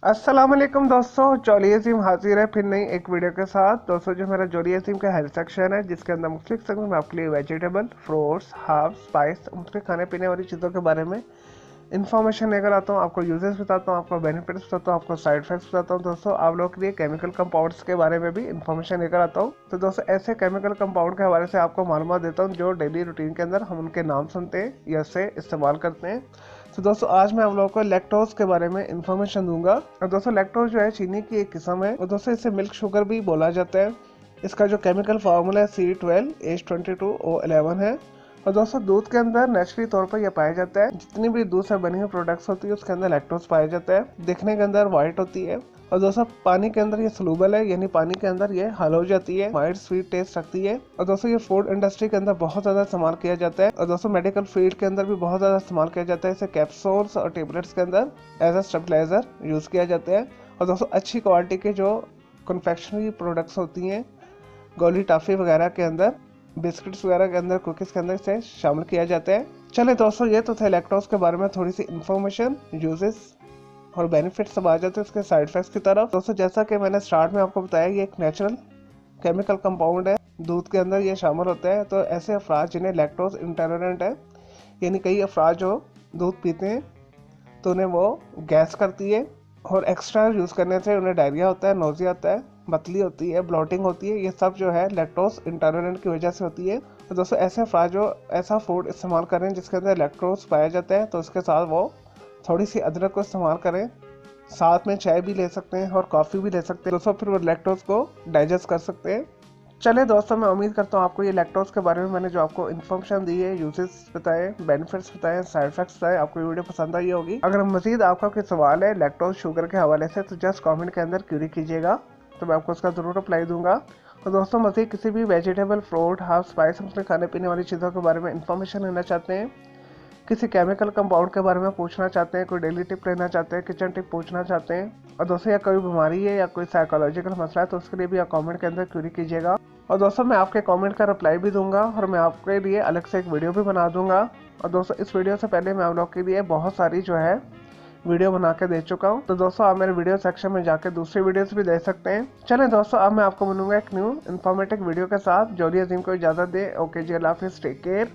अस्सलाम वालेकुम दोस्तों, जोली अजीम हाजिर है फिर नई एक वीडियो के साथ। दोस्तों जो मेरा जोली अजीम का हेल्थ सेक्शन है जिसके अंदर मुख्तलिफ सेक्शन में आपके लिए वेजिटेबल, फ्रूट्स, हर्ब्स, स्पाइस, मुख्तलिफ खाने पीने वाली चीज़ों के बारे में इन्फॉर्मेशन लेकर आता हूँ। आपको यूजेस बताता हूँ, आपको बेनिफिट्स बताता हूँ, आपको साइड इफेक्ट्स बताता हूँ। दोस्तों आप लोगों के लिए केमिकल कंपाउंड्स के बारे में भी इन्फॉर्मेशन लेकर आता हूँ। तो दोस्तों ऐसे केमिकल कंपाउंड के हवाले से आपको मालूमात देता हूँ जो डेली रूटीन के अंदर हम उनके नाम सुनते हैं या से इस्तेमाल करते हैं। तो दोस्तों आज मैं आप लोगों को लैक्टोज के बारे में इन्फॉर्मेशन दूंगा। और दोस्तों लैक्टोज जो है चीनी की एक किस्म है और दोस्तों इसे मिल्क शुगर भी बोला जाता है। इसका जो केमिकल फार्मूला है C12H22O11 है। और दोस्तों दूध के अंदर नेचुरली तौर पर यह पाया जाता है। जितनी भी दूध से बनी हुई प्रोडक्ट्स होती है उसके अंदर लैक्टोज पाया जाता है। दिखने के अंदर व्हाइट होती है और दोस्तों पानी के अंदर ये सोलूबल है, यानी पानी के अंदर ये हल हो जाती है, वाइट स्वीट टेस्ट रखती है। और दोस्तों ये फूड इंडस्ट्री के अंदर बहुत ज्यादा इस्तेमाल किया जाता है और दोस्तों मेडिकल फील्ड के अंदर भी बहुत ज्यादा इस्तेमाल किया जाता है। इसे कैप्सूल्स और टेबलेट्स के अंदर एज अ स्टेबलाइजर यूज किया जाता है। और दोस्तों अच्छी क्वालिटी के जो कन्फेक्शनरी प्रोडक्ट्स होती हैं, गोली टॉफी वगैरह के अंदर, बिस्किट्स वगैरह के अंदर, कुकीज़ के अंदर इसे शामिल किया जाता है। चले दोस्तों ये तो थे लैक्टोज के बारे में थोड़ी सी इन्फॉर्मेशन, यूजेस और बेनिफिट्स सब आ जाते हैं उसके साइड इफेक्ट्स की तरफ। दोस्तों जैसा कि मैंने स्टार्ट में आपको बताया ये एक नेचुरल केमिकल कंपाउंड है, दूध के अंदर ये शामिल होता है। तो ऐसे अफराद जिन्हें लैक्टोज इंटॉलरेंट है, यानी कई अफराद जो दूध पीते हैं तो उन्हें वो गैस करती है और एक्स्ट्रा यूज़ करने से उन्हें डायरिया होता है, नोजिया होता है, मतली होती है, ब्लोटिंग होती है। ये सब जो है लैक्टोज इंटॉलरेंट की वजह से होती है। तो दोस्तों ऐसे अफराद जो ऐसा फूड इस्तेमाल करें जिसके अंदर लैक्टोज पाया जाता है तो उसके साथ वो थोड़ी सी अदरक को इस्तेमाल करें, साथ में चाय भी ले सकते हैं और कॉफ़ी भी ले सकते हैं दोस्तों, फिर वो लैक्टोज को डाइजेस्ट कर सकते हैं। चले दोस्तों मैं उम्मीद करता हूँ आपको ये लैक्टोज के बारे में मैंने जो आपको इन्फॉर्मेशन दी है, यूजेस बताए, बेनिफिट्स बताए, साइड इफेक्ट्स बताए, आपको ये वीडियो पसंद आई होगी। अगर मजीद आपका कोई सवाल है लैक्टोज शुगर के हवाले से तो जस्ट कमेंट के अंदर क्यूरी कीजिएगा, तो मैं आपको उसका ज़रूर रिप्लाई दूंगा। तो दोस्तों मजीद किसी भी वेजिटेबल, फ्रूट, हर्ब, स्पाइस, अपने खाने पीने वाली चीज़ों के बारे में इन्फॉर्मेशन लेना चाहते हैं, किसी केमिकल कंपाउंड के बारे में पूछना चाहते हैं, कोई डेली टिप लेना चाहते हैं, किचन टिप पूछना चाहते हैं, और दोस्तों या कोई बीमारी है या कोई साइकोलॉजिकल मसला है तो उसके लिए भी आप कमेंट के अंदर क्यूरी कीजिएगा। और दोस्तों मैं आपके कमेंट का रिप्लाई भी दूंगा और मैं आपके लिए अलग से एक वीडियो भी बना दूंगा। और दोस्तों इस वीडियो से पहले मैं आप लोग के लिए बहुत सारी जो है वीडियो बना के दे चुका हूँ, तो दोस्तों आप मेरे वीडियो सेक्शन में जाके दूसरी वीडियोस भी देख सकते हैं। चलें दोस्तों अब मैं आपको मिलूंगा एक न्यू इन्फॉर्मेटिव वीडियो के साथ। जोली अजीम को इजाज़त दे। ओके जी, अल्लाह हाफिज़, टेक केयर।